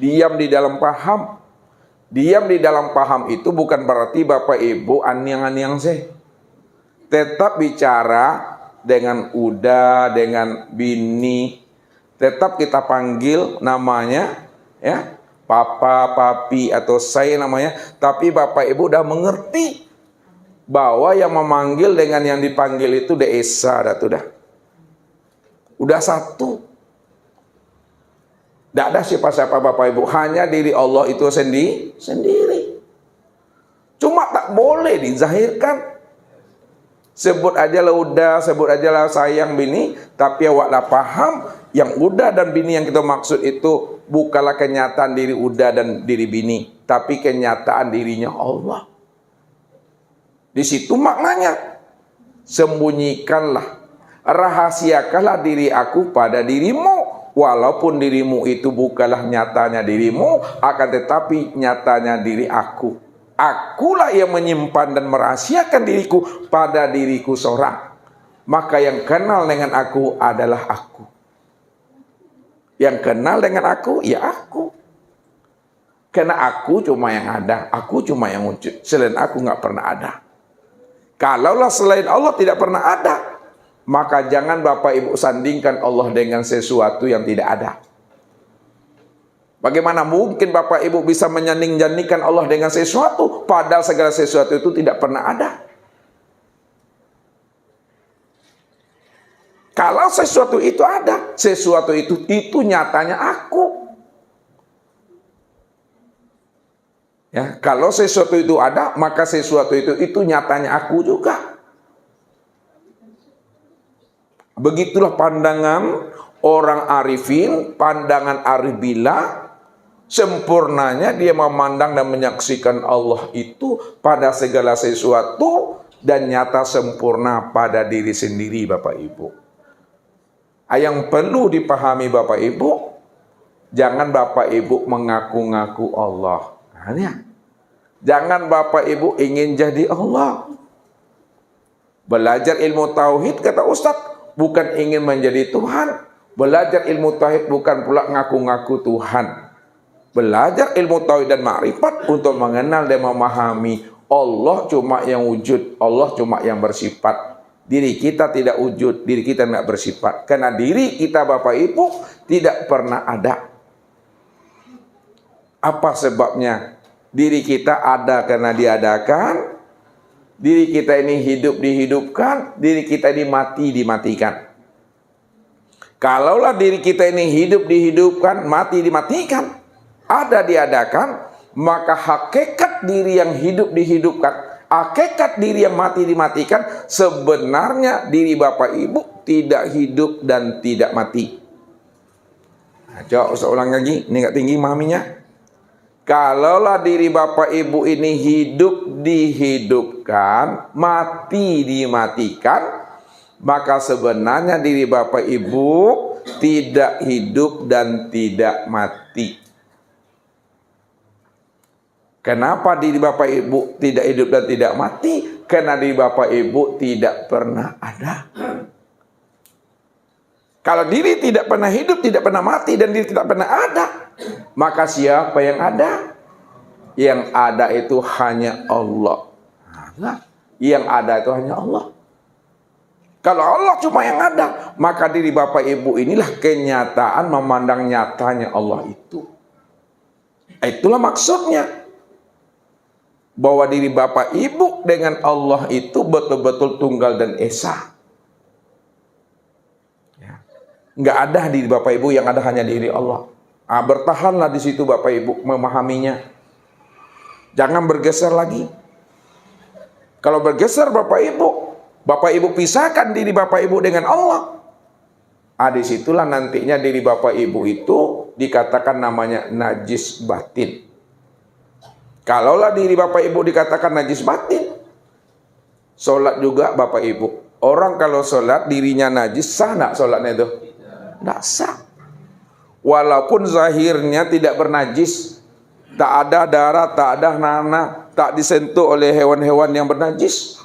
Diam di dalam paham. Diam di dalam paham itu bukan berarti Bapak Ibu anyang-anyang sih. Tetap bicara dengan uda, dengan bini. Tetap kita panggil namanya, ya, papa, papi, atau saya namanya. Tapi Bapak Ibu udah mengerti bahwa yang memanggil dengan yang dipanggil itu esa, udah satu. Tidak ada siapa-siapa Bapak Ibu, hanya diri Allah itu sendiri. Cuma tak boleh dizahirkan. Sebut aja lah udah, sebut aja lah sayang bini, tapi awaklah paham yang udah dan bini yang kita maksud itu bukanlah kenyataan diri udah dan diri bini, tapi kenyataan dirinya Allah. Di situ maknanya, sembunyikanlah, rahasiakanlah diri aku pada dirimu, walaupun dirimu itu bukanlah nyatanya dirimu, akan tetapi nyatanya diri aku. Akulah yang menyimpan dan merahasiakan diriku pada diriku seorang. Maka yang kenal dengan aku adalah aku. Yang kenal dengan aku, ya aku. Karena aku cuma yang ada, aku cuma yang wujud. Selain aku nggak pernah ada. Kalaulah selain Allah tidak pernah ada, maka jangan Bapak Ibu sandingkan Allah dengan sesuatu yang tidak ada. Bagaimana mungkin Bapak Ibu bisa menyanding-jandingkan Allah dengan sesuatu, padahal segala sesuatu itu tidak pernah ada. Kalau sesuatu itu ada, sesuatu itu nyatanya aku. Ya, kalau sesuatu itu ada, maka sesuatu itu nyatanya aku juga. Begitulah pandangan orang arifin, pandangan arif billah. Sempurnanya dia memandang dan menyaksikan Allah itu pada segala sesuatu dan nyata sempurna pada diri sendiri Bapak Ibu. Yang perlu dipahami Bapak Ibu, jangan Bapak Ibu mengaku-ngaku Allah. Jangan Bapak Ibu ingin jadi Allah. Belajar ilmu tauhid kata Ustadz bukan ingin menjadi Tuhan. Belajar ilmu tauhid bukan pula ngaku-ngaku Tuhan. Belajar ilmu tauhid dan makrifat untuk mengenal dan memahami Allah cuma yang wujud, Allah cuma yang bersifat. Diri kita tidak wujud, diri kita tidak bersifat. Karena diri kita Bapak Ibu tidak pernah ada. Apa sebabnya? Diri kita ada karena diadakan, diri kita ini hidup dihidupkan, diri kita ini mati dimatikan. Kalaulah diri kita ini hidup dihidupkan, mati dimatikan, ada diadakan, maka hakikat diri yang hidup dihidupkan, hakikat diri yang mati dimatikan, sebenarnya diri Bapak Ibu tidak hidup dan tidak mati. Nah, coba usah ulang lagi, ini nggak tinggi memahaminya. Kalaulah diri Bapak Ibu ini hidup dihidupkan, mati dimatikan, maka sebenarnya diri Bapak Ibu tidak hidup dan tidak mati. Kenapa diri Bapak Ibu tidak hidup dan tidak mati? Karena diri Bapak Ibu tidak pernah ada. Kalau diri tidak pernah hidup, tidak pernah mati, dan diri tidak pernah ada, maka siapa yang ada? Yang ada itu hanya Allah. Yang ada itu hanya Allah. Kalau Allah cuma yang ada, maka diri Bapak Ibu inilah kenyataan memandang nyatanya Allah itu. Itulah maksudnya. Bahwa diri Bapak Ibu dengan Allah itu betul-betul tunggal dan esa. Nggak ada diri Bapak Ibu, yang ada hanya diri Allah. Bertahanlah di situ Bapak Ibu memahaminya. Jangan bergeser lagi. Kalau bergeser Bapak Ibu pisahkan diri Bapak Ibu dengan Allah. Disitulah nantinya diri Bapak Ibu itu dikatakan namanya najis batin. Kalaulah diri Bapak Ibu dikatakan najis batin, sholat juga Bapak Ibu. Orang kalau sholat dirinya najis, sah nggak sholatnya itu? Nggak sah. Walaupun zahirnya tidak bernajis, tak ada darah, tak ada nanah, tak disentuh oleh hewan-hewan yang bernajis.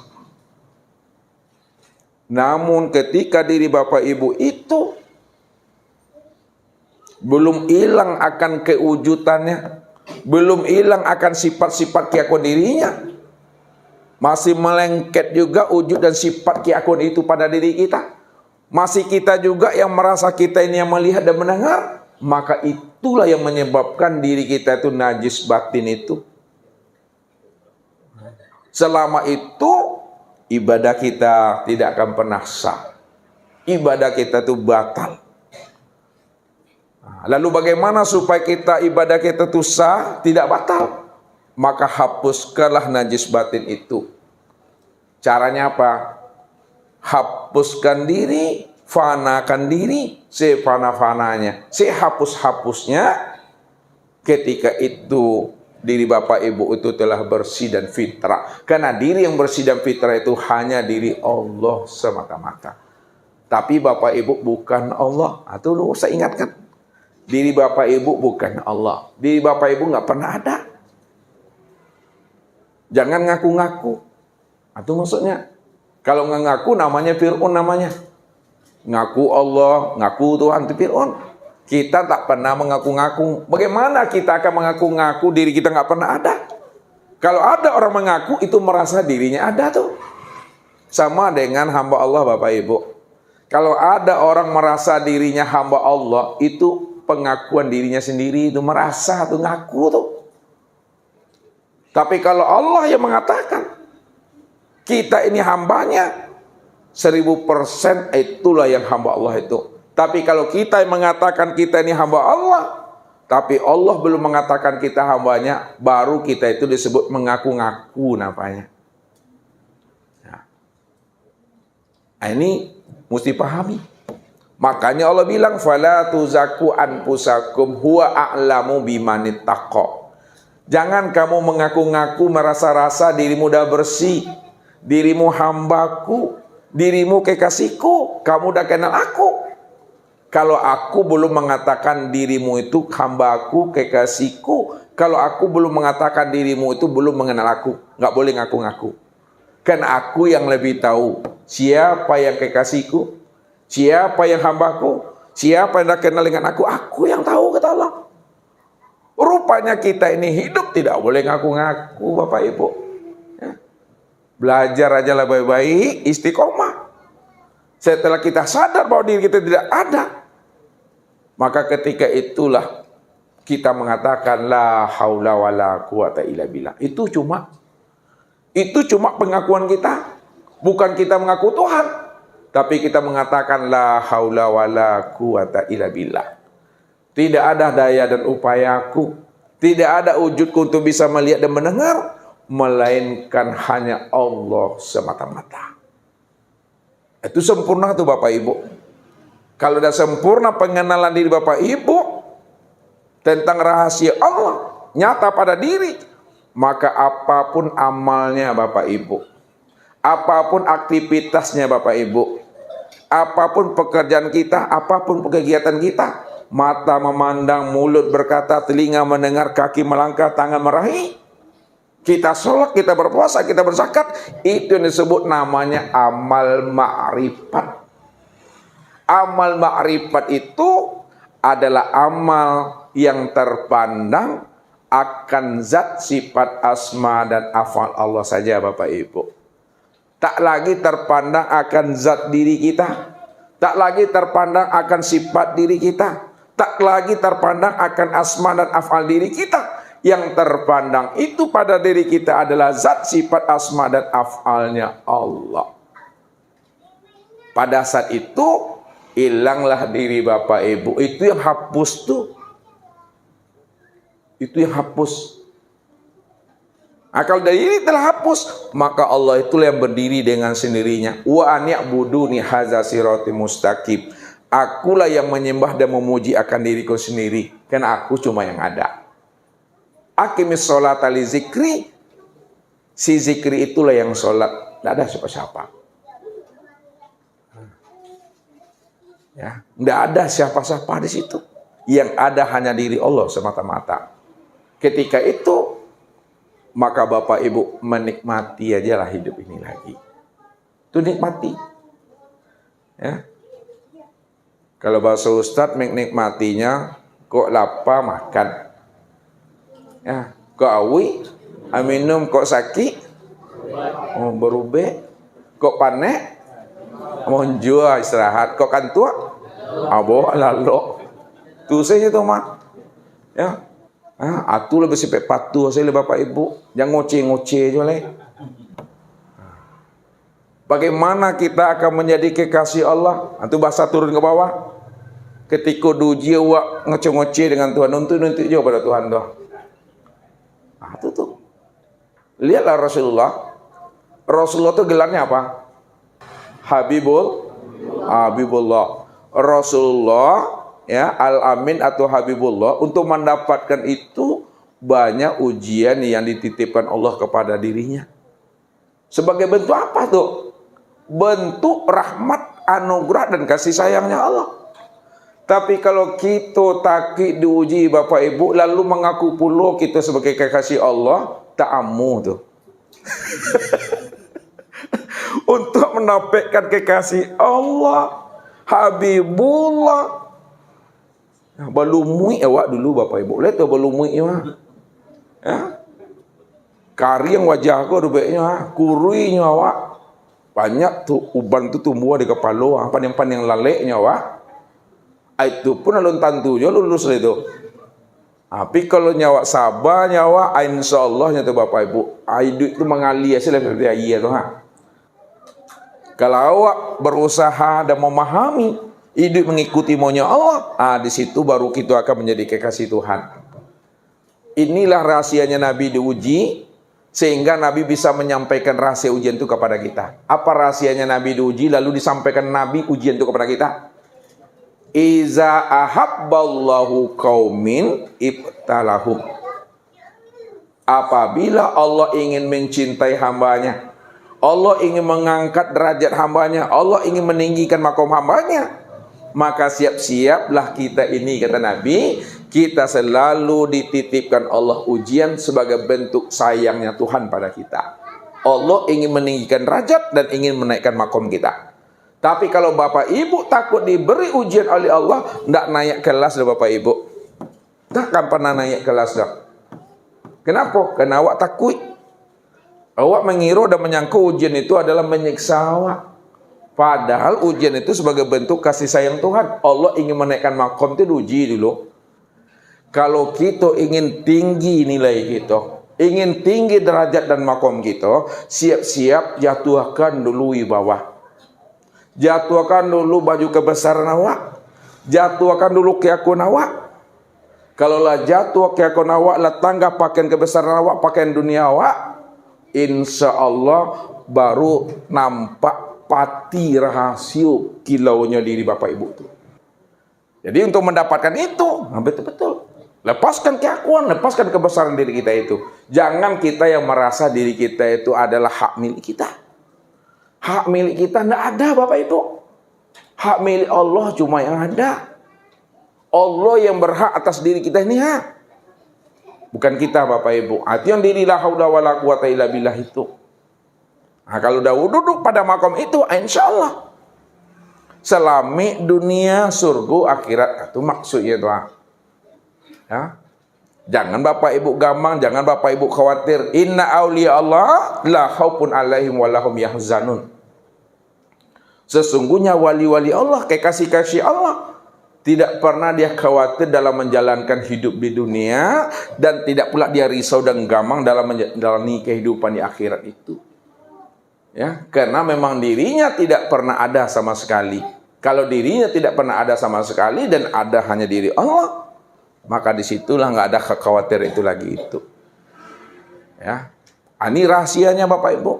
Namun ketika diri Bapak Ibu itu belum hilang akan kewujudannya, belum hilang akan sifat-sifat keakuan dirinya, masih melengket juga wujud dan sifat keakuan itu pada diri kita. Masih kita juga yang merasa kita ini yang melihat dan mendengar, maka itulah yang menyebabkan diri kita itu najis batin itu. Selama itu ibadah kita tidak akan pernah sah. Ibadah kita itu batal. Lalu bagaimana supaya kita ibadah kita itu sah, tidak batal? Maka hapuskanlah najis batin itu. Caranya apa? Hapuskan diri, fanakan diri, sefana-fananya, sehapus-hapusnya. Ketika itu diri Bapak Ibu itu telah bersih dan fitrah. Karena diri yang bersih dan fitrah itu hanya diri Allah semata-mata. Tapi Bapak Ibu bukan Allah. Itu lu saya ingatkan. Diri Bapak Ibu bukan Allah. Diri Bapak Ibu nggak pernah ada. Jangan ngaku-ngaku. Itu maksudnya. Kalau nggak ngaku namanya Fir'aun namanya. Ngaku Allah, ngaku Tuhan itu Fir'aun. Kita tak pernah mengaku-ngaku. Bagaimana kita akan mengaku-ngaku diri kita nggak pernah ada? Kalau ada orang mengaku itu merasa dirinya ada tuh. Sama dengan hamba Allah Bapak Ibu. Kalau ada orang merasa dirinya hamba Allah, itu pengakuan dirinya sendiri, itu merasa tuh ngaku tuh. Tapi kalau Allah yang mengatakan kita ini hambanya, 1000% itulah yang hamba Allah itu. Tapi kalau kita yang mengatakan kita ini hamba Allah, tapi Allah belum mengatakan kita hambanya, baru kita itu disebut mengaku-ngaku namanya. Nah, ini mesti pahami. Makanya Allah bilang, "Fala tuzaku anfusakum huwa a'lamu bimanittaqa." Jangan kamu mengaku-ngaku merasa-rasa dirimu dah bersih, dirimu hambaku, dirimu kekasihku, kamu dah kenal aku. Kalau aku belum mengatakan dirimu itu hambaku, kekasihku, kalau aku belum mengatakan dirimu itu belum mengenal aku, nggak boleh ngaku-ngaku. Kan aku yang lebih tahu siapa yang kekasihku, siapa yang hambaku, siapa yang dah kenal dengan aku yang tahu, kata Allah. Rupanya kita ini hidup tidak boleh ngaku-ngaku Bapak Ibu. Ya. Belajar aja lah baik-baik, istiqomah. Setelah kita sadar bahwa diri kita tidak ada, maka ketika itulah kita mengatakan la haula wala quwata illa billah. Itu cuma pengakuan kita. Bukan kita mengaku Tuhan, tapi kita mengatakan la haula wala quwata illa billah. Tidak ada daya dan upayaku, tidak ada wujudku untuk bisa melihat dan mendengar, melainkan hanya Allah semata-mata. Itu sempurna tuh Bapak Ibu. Kalau sudah sempurna pengenalan diri Bapak Ibu tentang rahasia Allah nyata pada diri, maka apapun amalnya Bapak Ibu, apapun aktivitasnya Bapak Ibu, apapun pekerjaan kita, apapun kegiatan kita, mata memandang, mulut berkata, telinga mendengar, kaki melangkah, tangan meraih, kita sholat, kita berpuasa, kita berzakat, itu yang disebut namanya amal ma'rifat. Amal ma'rifat itu adalah amal yang terpandang akan zat, sifat, asma dan afal Allah saja Bapak Ibu. Tak lagi terpandang akan zat diri kita, tak lagi terpandang akan sifat diri kita, tak lagi terpandang akan asma dan afal diri kita. Yang terpandang itu pada diri kita adalah zat, sifat, asma dan afalnya Allah. Pada saat itu hilanglah diri Bapak Ibu. Itu yang hapus tuh. Itu yang hapus. Kalau dari ini telah hapus, maka Allah itulah yang berdiri dengan sendirinya. Wa an ya'buduni hadza siratim mustaqim. Akulah yang menyembah dan memuji akan diriku sendiri, karena aku cuma yang ada. Aqimis sholata li zikri. Si zikri itulah yang sholat, tidak ada siapa-siapa. Ya, tidak ada siapa-siapa di situ. Yang ada hanya diri Allah semata-mata. Ketika itu, maka Bapak Ibu menikmati aja lah hidup ini lagi. Itu nikmati. Ya. Kalau bahasa Ustadz, menikmatinya kok lapar makan. Ya, kok awi, minum, kok sakit, berubah, kok panek, monjua istirahat, kok kantua, abo lalu, tu saja tu mah. Ya, atu lebih sepek patuh saya bapak ibu, jangan ngoceh-ngoceh je lah. Bagaimana kita akan menjadi kekasih Allah? Itu bahasa turun ke bawah. Ketika duji awak ngoceh-ngoceh dengan Tuhan, nuntut jauh pada Tuhan tu. Itu tuh. Lihatlah Rasulullah. Rasulullah itu gelarnya apa? Habibullah. Rasulullah ya, Al-Amin atau Habibullah, untuk mendapatkan itu banyak ujian yang dititipkan Allah kepada dirinya. Sebagai bentuk apa tuh? Bentuk rahmat, anugerah dan kasih sayangnya Allah. Tapi kalau kita takut diuji Bapak Ibu, lalu mengaku pula kita sebagai kekasih Allah, tak amu tuh. Untuk mendapatkan kekasih Allah, Habibullah. Balumui awak dulu Bapak Ibu. Lihat tuh balumui awak. Ya. Kari yang wajah aku rubeknya, kuruinya awak. Banyak tuh uban tu tumbuh di kepala, paning-paning laleknya awak. Itu pun alun tantu jo lulus itu. Tapi kalau nyawa sabar nyawa, insyaallah nyata Bapak Ibu, hidup itu mengalir hasil seperti air tu ha. Kalau awak berusaha dan memahami hidup mengikuti maunya Allah, di situ baru kita akan menjadi kekasih Tuhan. Inilah rahasianya Nabi diuji, sehingga Nabi bisa menyampaikan rahasia ujian itu kepada kita. Apa rahasianya Nabi diuji lalu disampaikan Nabi ujian itu kepada kita? Iza ahabballahu qaumin ibtalahum. Apabila Allah ingin mencintai hambanya, Allah ingin mengangkat derajat hambanya, Allah ingin meninggikan makom hambanya, maka siap-siaplah kita ini, kata Nabi, kita selalu dititipkan Allah ujian sebagai bentuk sayangnya Tuhan pada kita. Allah ingin meninggikan derajat dan ingin menaikkan makom kita. Tapi kalau Bapak Ibu takut diberi ujian oleh Allah, tidak naik kelas dah Bapak Ibu. Takkan pernah naik kelas dah. Kenapa? Karena awak takut. Awak mengira dan menyangka ujian itu adalah menyiksa awak. Padahal ujian itu sebagai bentuk kasih sayang Tuhan. Allah ingin menaikkan makom itu diuji dulu. Kalau kita ingin tinggi nilai kita, ingin tinggi derajat dan makom kita, siap-siap jatuhkan dulu di bawah. Jatuhkan dulu baju kebesaran awak. Jatuhkan dulu keakuan awak. Kalaulah jatuh keakuan awak, lah tangga pakaian kebesaran awak, pakaian dunia awak, insya Allah baru nampak pati rahasia kilaunya diri Bapak Ibu itu. Jadi untuk mendapatkan itu, betul-betul lepaskan keakuan, lepaskan kebesaran diri kita itu. Jangan kita yang merasa diri kita itu adalah hak milik kita. Hak milik kita tidak ada Bapak Ibu. Hak milik Allah cuma yang ada. Allah yang berhak atas diri kita ini ha. Bukan kita Bapak Ibu. Itu yang diri la haula wala quwata illa billah itu. Kalau dah duduk pada makom itu, insya Allah selami dunia, surga, akhirat. Itu maksudnya doa. Ya. Jangan Bapak Ibu gampang, jangan Bapak Ibu khawatir. Inna awliya Allah la khaufun alaihim wa lahum yahzanun. Sesungguhnya wali-wali Allah, kekasih-kasih Allah, tidak pernah dia khawatir dalam menjalankan hidup di dunia, dan tidak pula dia risau dan gamang dalam menjalani kehidupan di akhirat itu. Ya, karena memang dirinya tidak pernah ada sama sekali. Kalau dirinya tidak pernah ada sama sekali dan ada hanya diri Allah, maka disitulah nggak ada kekhawatiran itu lagi itu. Ya, ini rahasianya Bapak Ibu,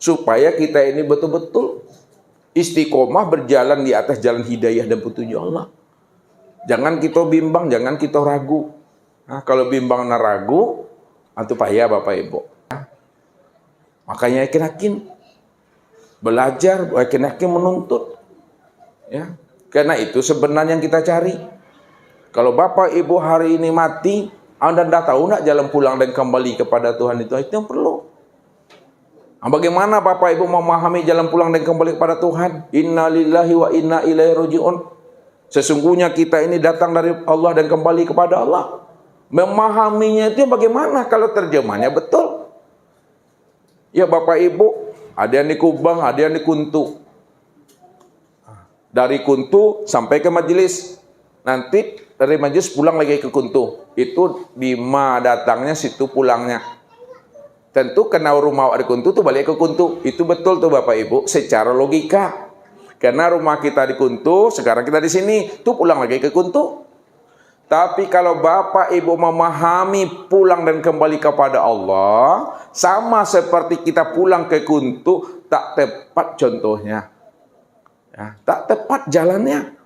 supaya kita ini betul-betul istiqomah berjalan di atas jalan hidayah dan petunjuk Allah. Jangan kita bimbang, jangan kita ragu. Kalau bimbang dan ragu, itu payah Bapak Ibu. Makanya yakin-yakin belajar, yakin-yakin menuntut. Ya, karena itu sebenarnya yang kita cari. Kalau Bapak Ibu hari ini mati, Anda dah tahu nak jalan pulang dan kembali kepada Tuhan itu yang perlu. Bagaimana Bapak Ibu memahami jalan pulang dan kembali kepada Tuhan? Inna lillahi wa inna ilaihi raji'un. Sesungguhnya kita ini datang dari Allah dan kembali kepada Allah. Memahaminya itu bagaimana kalau terjemahnya betul? Ya Bapak Ibu, ada yang di Kubang, ada yang di Kuntu. Dari Kuntu sampai ke majelis. Nanti dari majelis pulang lagi ke Kuntu. Itu Bima datangnya, situ pulangnya. Tentu kena rumah di Kuntu tuh balik ke Kuntu. Itu betul tuh Bapak Ibu, secara logika. Karena rumah kita di Kuntu, sekarang kita di sini, tuh pulang lagi ke Kuntu. Tapi kalau Bapak Ibu memahami pulang dan kembali kepada Allah, sama seperti kita pulang ke Kuntu, tak tepat contohnya. Ya, tak tepat jalannya.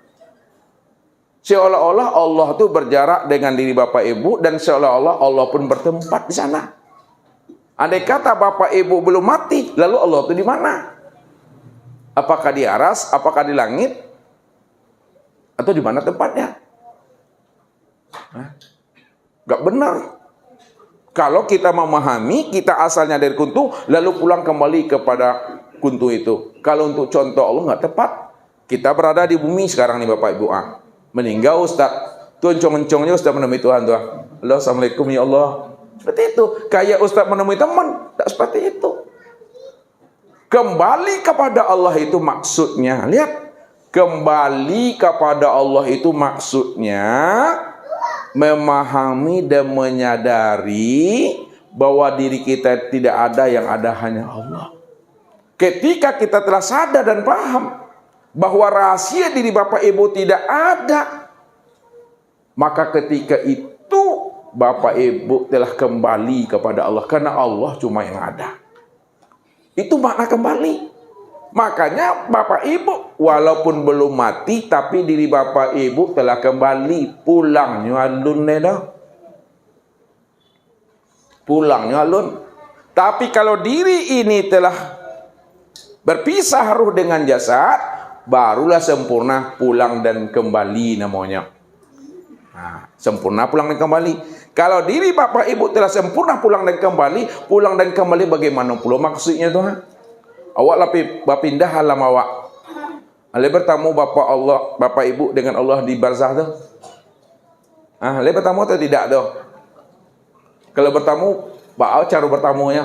Seolah-olah Allah itu berjarak dengan diri Bapak Ibu, dan seolah-olah Allah pun bertempat di sana. Andai kata Bapak Ibu belum mati, lalu Allah itu di mana? Apakah di aras, apakah di langit, atau di mana tempatnya? Gak benar. Kalau kita memahami, kita asalnya dari Kuntu, lalu pulang kembali kepada Kuntu itu. Kalau untuk contoh Allah nggak tepat. Kita berada di bumi sekarang nih Bapak Ibu. Meninggal Ustaz, tuh encong-encongnya Ustaz menemui Tuhan tuh. Halo, Assalamualaikum ya Allah. Seperti itu. Kayak Ustaz menemui teman, tak seperti itu. Kembali kepada Allah itu maksudnya, lihat, kembali kepada Allah itu maksudnya memahami dan menyadari bahwa diri kita tidak ada, yang ada hanya Allah. Ketika kita telah sadar dan paham bahwa rahasia diri Bapak Ibu tidak ada, maka ketika itu Bapak Ibu telah kembali kepada Allah, karena Allah cuma yang ada. Itu makna kembali. Makanya Bapak Ibu walaupun belum mati, tapi diri Bapak Ibu telah kembali, pulangnya alun dah. Pulangnya alun. Tapi kalau diri ini telah berpisah ruh dengan jasad, barulah sempurna pulang dan kembali namanya. Nah, sempurna pulang dan kembali. Kalau diri Bapak Ibu telah sempurna pulang dan kembali bagaimana pula maksudnya tuh? Awak lapindah alam awak. Ale bertemu Bapak Ibu dengan Allah di barzah tuh. Ale bertemu atau tidak tuh? Kalau bertemu, cara bertamunya.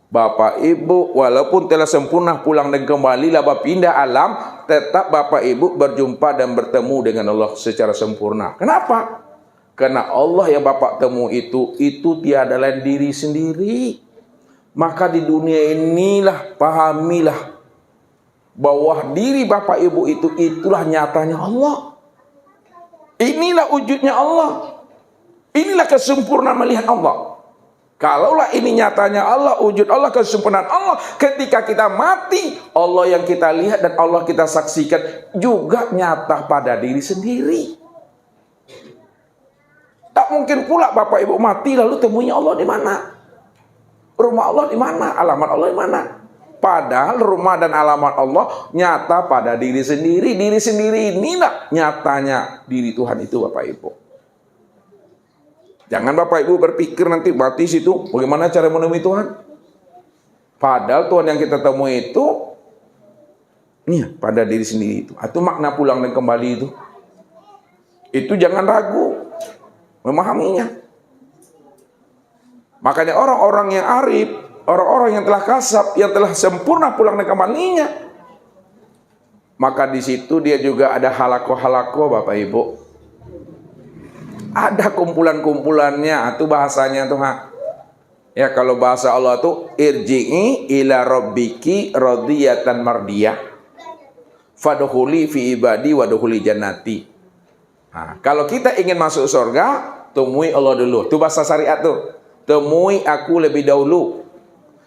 Bapak Ibu walaupun telah sempurna pulang dan kembali lah pindah alam, tetap Bapak Ibu berjumpa dan bertemu dengan Allah secara sempurna. Kenapa? Karena Allah yang Bapak temu itu tiada lain diri sendiri. Maka di dunia inilah pahamilah bahwa diri Bapak Ibu itulah nyatanya Allah. Inilah wujudnya Allah. Inilah kesempurnaan melihat Allah. Kalaulah ini nyatanya Allah, wujud Allah, kesempurnaan Allah, ketika kita mati, Allah yang kita lihat dan Allah kita saksikan juga nyata pada diri sendiri. Tak mungkin pula Bapak Ibu mati lalu temuinya Allah di mana? Rumah Allah di mana? Alamat Allah di mana? Padahal rumah dan alamat Allah nyata pada diri sendiri. Diri sendiri inilah nyatanya diri Tuhan itu Bapak Ibu. Jangan Bapak Ibu berpikir nanti mati situ bagaimana cara menemui Tuhan. Padahal Tuhan yang kita temui itu pada diri sendiri itu. Itu makna pulang dan kembali itu. Itu jangan ragu memahaminya. Makanya orang-orang yang arif, orang-orang yang telah kasab, yang telah sempurna pulang dan kembalinya, maka di situ dia juga ada halako-halako Bapak Ibu. Ada kumpulan-kumpulannya, itu bahasanya tuh. Ya kalau bahasa Allah tuh irji'i ila rabbiki radiyatan mardiyah fadkhuli fi ibadi wadkhuli jannati. Nah, kalau kita ingin masuk surga, temui Allah dulu. Itu bahasa syariat tuh. Temui aku lebih dahulu.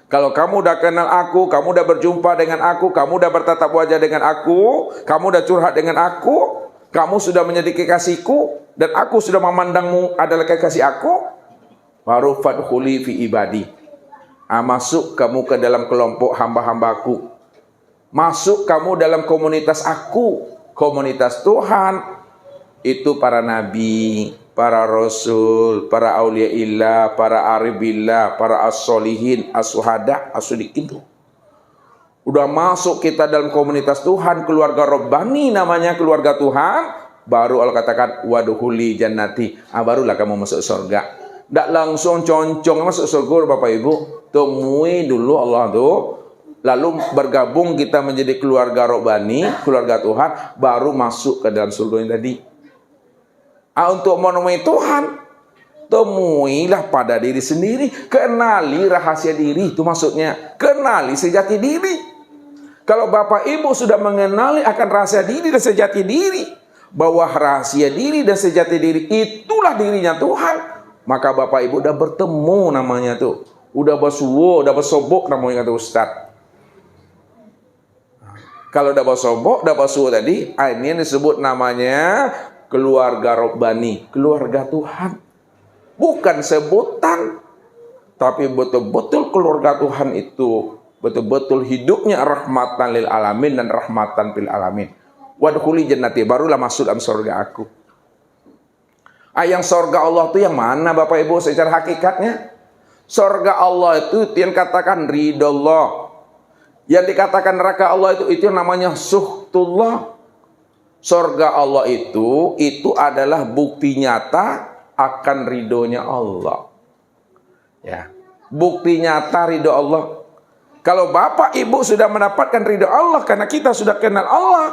Kalau kamu udah kenal aku, kamu udah berjumpa dengan aku, kamu udah bertatap wajah dengan aku, kamu udah curhat dengan aku, kamu sudah menjadi kekasihku, dan aku sudah memandangmu adalah kekasih aku, baru fadkhuli fi ibadi. Masuk kamu ke dalam kelompok hamba-hambaku. Masuk kamu dalam komunitas aku, komunitas Tuhan. Itu para nabi, para rasul, para auliaillah, para aribillah, para as-solihin, as-suhada, as-sudikin tuh. udah masuk kita dalam komunitas Tuhan, keluarga Rabbani namanya, keluarga Tuhan, baru Allah katakan waduhuli jannati, barulah kamu masuk surga. Tidak langsung concong masuk surga Bapak Ibu, temui dulu Allah tuh, lalu bergabung kita menjadi keluarga Rabbani, keluarga Tuhan, baru masuk ke dalam surga yang tadi. Untuk menemui Tuhan, temuilah pada diri sendiri, kenali rahasia diri, itu maksudnya, kenali sejati diri. Kalau Bapak Ibu sudah mengenali akan rahasia diri dan sejati diri, bahwa rahasia diri dan sejati diri itulah dirinya Tuhan, maka Bapak Ibu udah bertemu namanya tuh, udah bersuwo, udah bersobok namanya kata Ustaz. Kalau udah bersobok, udah bersuwo tadi, ini yang disebut namanya keluarga Rabbani, keluarga Tuhan. Bukan sebutan, tapi betul-betul keluarga Tuhan itu betul-betul hidupnya rahmatan lil alamin dan rahmatan fil alamin. Wadkhuli jannati, barulah masuk dalam surga aku. Yang surga Allah itu yang mana Bapak Ibu secara hakikatnya? Surga Allah itu yang katakan ridho Allah. Yang dikatakan neraka Allah itu yang namanya suhtullah. Surga Allah itu adalah bukti nyata akan ridhonya Allah. Ya, bukti nyata ridho Allah. Kalau Bapak Ibu sudah mendapatkan ridho Allah karena kita sudah kenal Allah,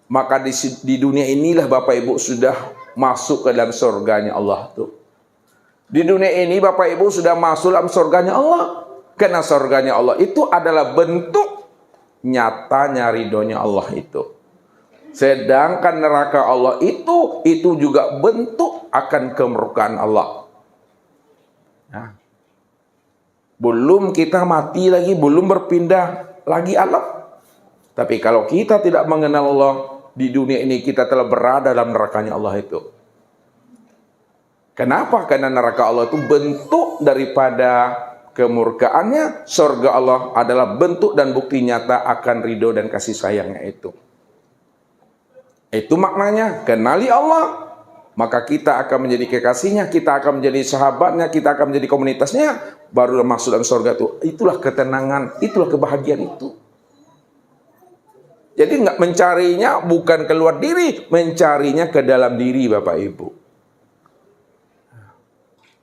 maka di dunia inilah Bapak Ibu sudah masuk ke dalam surganya Allah tuh. Di dunia ini Bapak Ibu sudah masuk dalam surganya Allah. Karena surganya Allah itu adalah bentuk nyatanya ridhonya Allah itu. Sedangkan neraka Allah itu juga bentuk akan kemurkaan Allah. Nah, belum kita mati lagi, belum berpindah lagi alam. Tapi kalau kita tidak mengenal Allah, di dunia ini kita telah berada dalam nerakanya Allah itu. Kenapa? Karena neraka Allah itu bentuk daripada kemurkaannya. Surga Allah adalah bentuk dan bukti nyata akan ridho dan kasih sayangnya itu. Itu maknanya, kenali Allah, maka kita akan menjadi kekasihnya, kita akan menjadi sahabatnya, kita akan menjadi komunitasnya, baru masuk dalam surga itu. Itulah ketenangan, itulah kebahagiaan itu. Jadi nggak mencarinya bukan keluar diri, mencarinya ke dalam diri Bapak Ibu.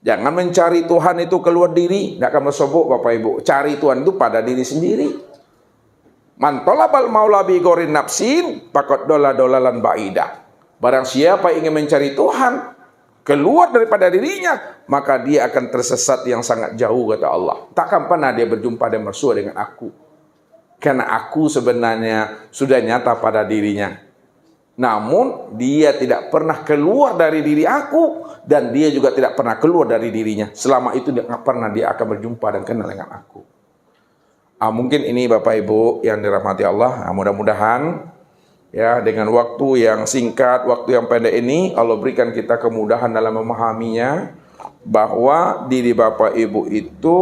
Jangan mencari Tuhan itu keluar diri, nggak akan bersobok Bapak Ibu. Cari Tuhan itu pada diri sendiri. Man talabal maula bi ghorin nafsin faqad dolalan baida. Barang siapa ingin mencari Tuhan keluar daripada dirinya, maka dia akan tersesat yang sangat jauh kata Allah. Takkan pernah dia berjumpa dan bersua dengan aku. Karena aku sebenarnya sudah nyata pada dirinya. Namun dia tidak pernah keluar dari diri aku dan dia juga tidak pernah keluar dari dirinya. Selama itu dia pernah dia akan berjumpa dan kenal dengan aku. Mungkin ini Bapak Ibu yang dirahmati Allah, mudah-mudahan ya dengan waktu yang singkat, waktu yang pendek ini Allah berikan kita kemudahan dalam memahaminya, bahwa diri Bapak Ibu itu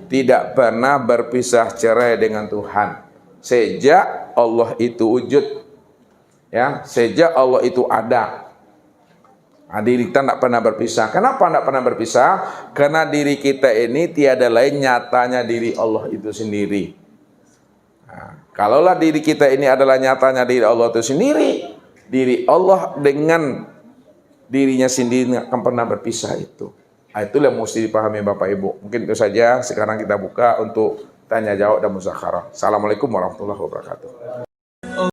tidak pernah berpisah cerai dengan Tuhan sejak Allah itu wujud, ya, sejak Allah itu ada. Diri kita tidak pernah berpisah. Kenapa tidak pernah berpisah? Karena diri kita ini tiada lain nyatanya diri Allah itu sendiri. Kalaulah diri kita ini adalah nyatanya diri Allah itu sendiri, diri Allah dengan dirinya sendiri tidak akan pernah berpisah itu. Itulah yang mesti dipahami Bapak Ibu. Mungkin itu saja. Sekarang kita buka untuk tanya jawab dan musyawarah. Assalamualaikum warahmatullahi wabarakatuh.